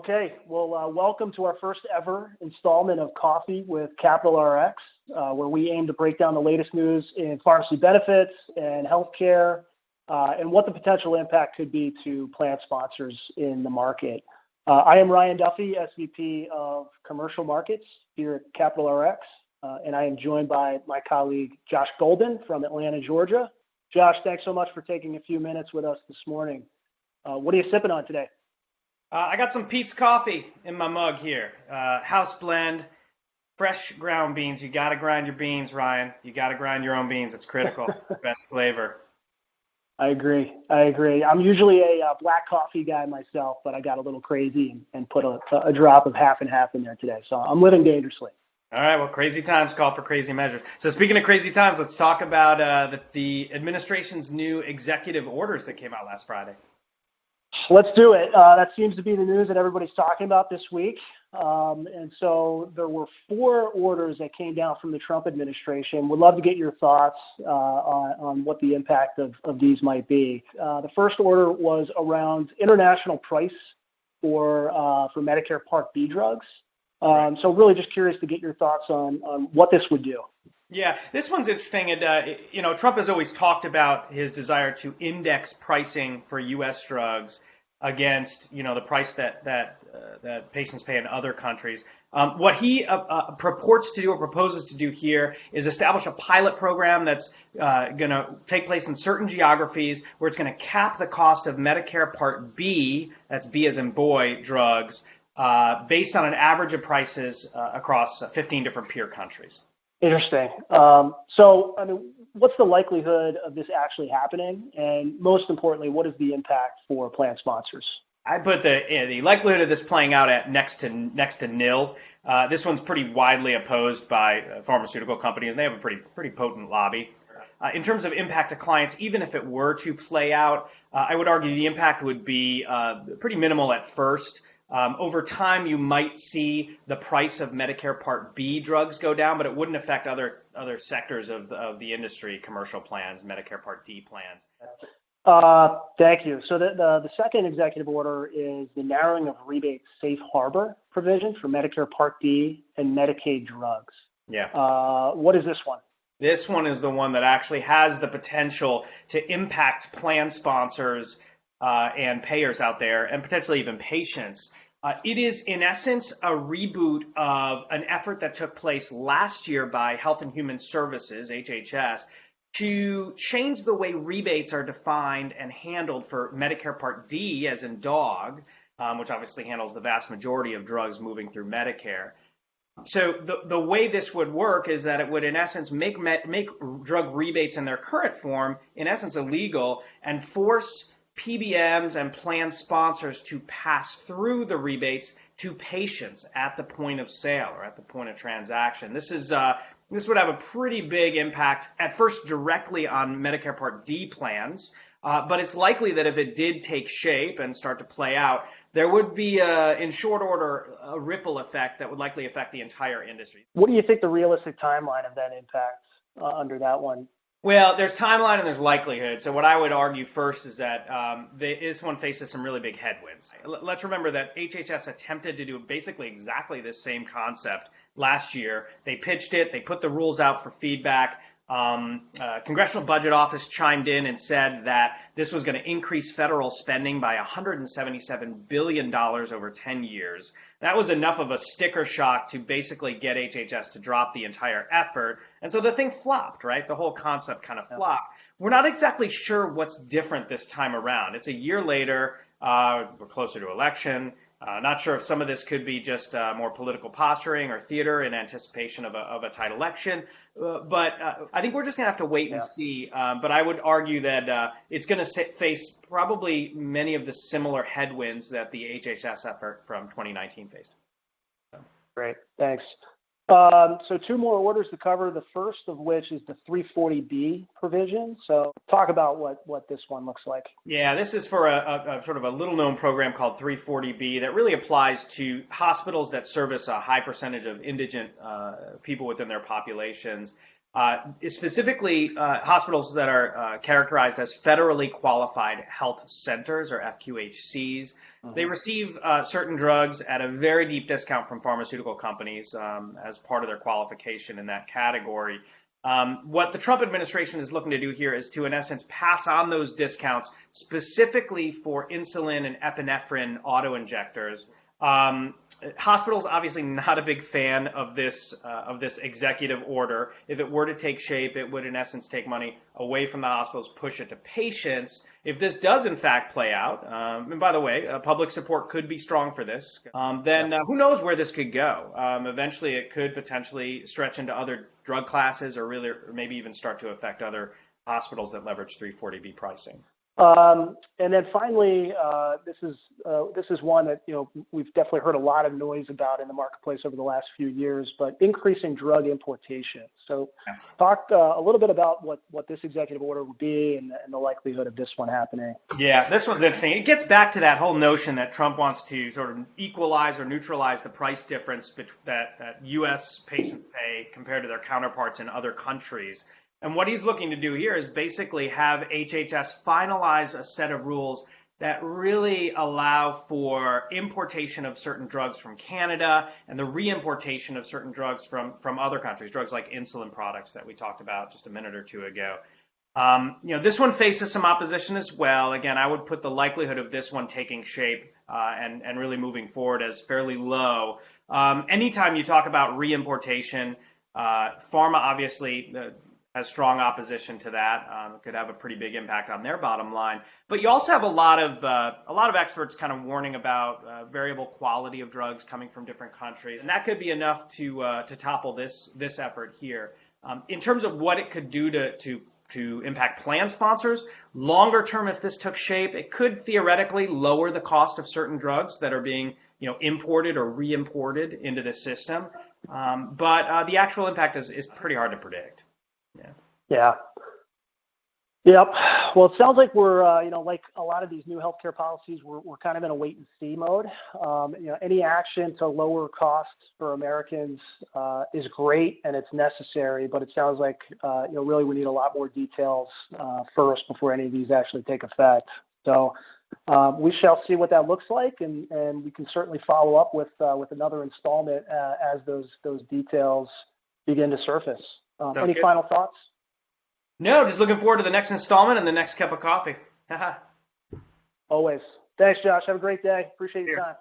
Okay, well, welcome to our first ever installment of Coffee with Capital RX, where we aim to break down the latest news in pharmacy benefits and healthcare, and what the potential impact could be to plan sponsors in the market. I am Ryan Duffy, SVP of Commercial Markets here at Capital RX, and I am joined by my colleague Josh Golden from Atlanta, Georgia. Josh, thanks so much for taking a few minutes with us this morning. What are you sipping on today? I got some Pete's coffee in my mug here. House blend, fresh ground beans. You got to grind your beans, Ryan. You got to grind your own beans. It's critical. Best flavor. I agree. I'm usually a black coffee guy myself, but I got a little crazy and put a drop of half and half in there today. So I'm living dangerously. All right. Well, crazy times call for crazy measures. So speaking of crazy times, let's talk about the administration's new executive orders that came out last Friday. Let's do it. That seems to be the news that everybody's talking about this week. And so there were 4 orders that came down from the Trump administration. Would love to get your thoughts on what the impact of these might be. The first order was around international price for Medicare Part B drugs. So really just curious to get your thoughts on what this would do. Yeah, this one's interesting. And, Trump has always talked about his desire to index pricing for U.S. drugs against, the price that patients pay in other countries. What he purports to do or proposes to do here is establish a pilot program that's going to take place in certain geographies where it's going to cap the cost of Medicare Part B, that's B as in boy, drugs, based on an average of prices across 15 different peer countries. Interesting. What's the likelihood of this actually happening? And most importantly, what is the impact for plan sponsors? I put the likelihood of this playing out at next to nil. This one's pretty widely opposed by pharmaceutical companies, and they have a pretty potent lobby. In terms of impact to clients, even if it were to play out, I would argue the impact would be pretty minimal at first. Over time, you might see the price of Medicare Part B drugs go down, but it wouldn't affect other sectors of the industry, commercial plans, Medicare Part D plans. Thank you. So the second executive order is the narrowing of rebate safe harbor provisions for Medicare Part D and Medicaid drugs. Yeah. What is this one? This one is the one that actually has the potential to impact plan sponsors and payers out there, and potentially even patients. It is, in essence, a reboot of an effort that took place last year by Health and Human Services, HHS, to change the way rebates are defined and handled for Medicare Part D, as in dog, which obviously handles the vast majority of drugs moving through Medicare. So the way this would work is that it would, in essence, make drug rebates in their current form, in essence, illegal, and force PBMs and plan sponsors to pass through the rebates to patients at the point of sale or at the point of transaction. This would have a pretty big impact, at first directly on Medicare Part D plans, but it's likely that if it did take shape and start to play out, there would be, in short order, a ripple effect that would likely affect the entire industry. What do you think the realistic timeline of that impact under that one? Well, there's timeline and there's likelihood. So what I would argue first is that this one faces some really big headwinds. Let's remember that HHS attempted to do basically exactly this same concept last year. They pitched it. They put the rules out for feedback. Congressional Budget Office chimed in and said that this was going to increase federal spending by $177 billion over 10 years. That was enough of a sticker shock to basically get HHS to drop the entire effort. And so the thing flopped, right? The whole concept kind of flopped. We're not exactly sure what's different this time around. It's a year later. We're closer to election. Not sure if some of this could be just more political posturing or theater in anticipation of a tight election. But I think we're just going to have to wait and see. But I would argue that it's going to face probably many of the similar headwinds that the HHS effort from 2019 faced. Great. Thanks. So 2 more orders to cover, the first of which is the 340B provision. So talk about what this one looks like. Yeah, this is for a sort of a little-known program called 340B that really applies to hospitals that service a high percentage of indigent people within their populations. specifically hospitals that are characterized as federally qualified health centers or FQHCs. They receive certain drugs at a very deep discount from pharmaceutical companies as part of their qualification in that category. What the Trump administration is looking to do here is to, in essence, pass on those discounts specifically for insulin and epinephrine auto-injectors. Hospitals obviously not a big fan of this executive order. If it were to take shape, it would in essence take money away from the hospitals, push it to patients. If this does in fact play out, and by the way, public support could be strong for this, then who knows where this could go? Eventually, it could potentially stretch into other drug classes, or maybe even start to affect other hospitals that leverage 340B pricing. And then finally, this is one that we've definitely heard a lot of noise about in the marketplace over the last few years, but increasing drug importation. So, talk a little bit about what this executive order would be and the likelihood of this one happening. Yeah, this one's interesting. It gets back to that whole notion that Trump wants to sort of equalize or neutralize the price difference that U.S. patients pay compared to their counterparts in other countries. And what he's looking to do here is basically have HHS finalize a set of rules that really allow for importation of certain drugs from Canada and the reimportation of certain drugs from other countries, drugs like insulin products that we talked about just a minute or two ago. This one faces some opposition as well. Again, I would put the likelihood of this one taking shape and really moving forward as fairly low. Anytime you talk about reimportation, pharma obviously has strong opposition to that. Could have a pretty big impact on their bottom line. But you also have a lot of experts kind of warning about variable quality of drugs coming from different countries, and that could be enough to topple this effort here. In terms of what it could do to impact plan sponsors, longer term, if this took shape, it could theoretically lower the cost of certain drugs that are being imported or re-imported into the system. But the actual impact is pretty hard to predict. Yeah. Yep. Well, it sounds like we're, like a lot of these new healthcare policies, we're kind of in a wait and see mode. Any action to lower costs for Americans is great and it's necessary, but it sounds like, really we need a lot more details first before any of these actually take effect. So we shall see what that looks like, and we can certainly follow up with another installment as those details begin to surface. Any final thoughts? No, just looking forward to the next installment and the next cup of coffee. Always. Thanks, Josh. Have a great day. Appreciate your time.